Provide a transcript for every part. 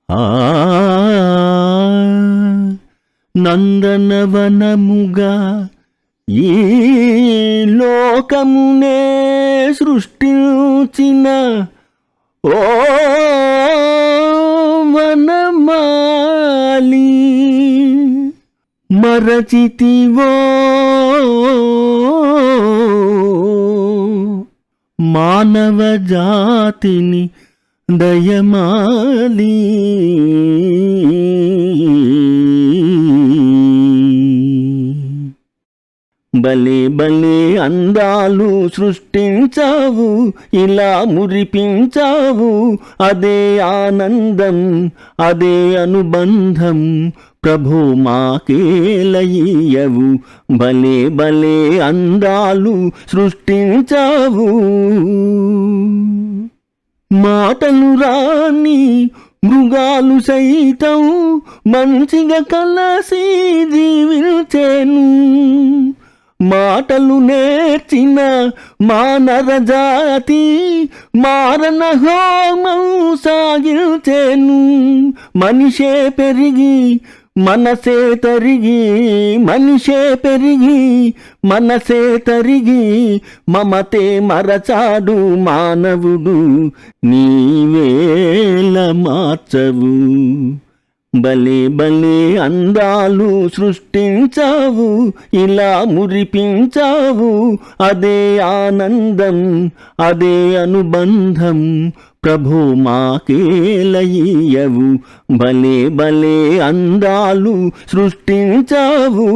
ఆ నందనవనముగా ఈ లోకమునే సృష్టించిన ఓ వనమాలి మరచితివో మానవ జాతిని దయమాలి భలే భలే అందాలు సృష్టించావు, ఇలా మురిపించావు, అదే ఆనందం, అదే అనుబంధం, ప్రభు మాకేలయ్యవు. భలే భలే అందాలు సృష్టించావు. మాటలు రాని మృగాలు సైతం మంచిగా కలసి జీవించేను. మాటలు నేర్చిన మానవ జాతి మారణ హోమం సాగించేను. మనిషే పెరిగి మనసే తరిగి, మనిషే పెరిగి మనసే తరిగి, మమతే మరచాడు మానవుడు, నీవేల మార్చవు. భలే భలే అందాలు సృష్టించావు, ఇలా మురిపించావు, అదే ఆనందం, అదే అనుబంధం, ప్రభు మాకేలయ్యవు. భలే భలే అందాలు సృష్టించావు.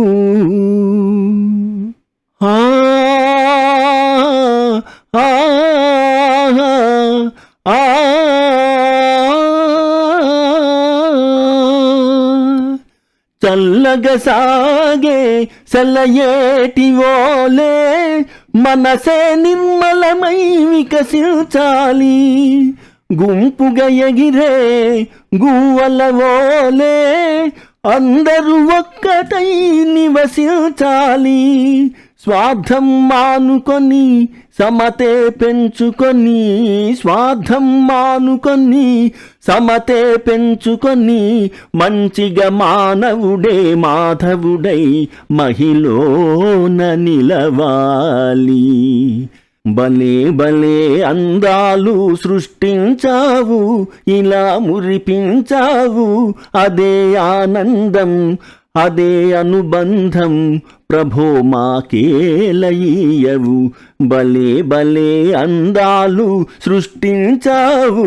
ఆ ఆ ఆ చల్లగా సాగే సెలయేటివోలే మనసే నిర్మలమై వికసించాలి. గుంపుగా ఎగిరే గువ్వలవోలే అందరూ ఒక్కటై నివసించాలి. స్వార్థం మానుకొని సమతే పెంచుకొని, స్వార్థం మానుకొని సమతే పెంచుకొని, మంచిగా మానవుడే మాధవుడై మహిళన నిలవాలి. భలే భలే అందాలు సృష్టించావు, ఇలా మురిపించావు, అదే ఆనందం, అదే అనుబంధం, ప్రభో మాకేలయ్యవు. భలే భలే అందాలు సృష్టించావు.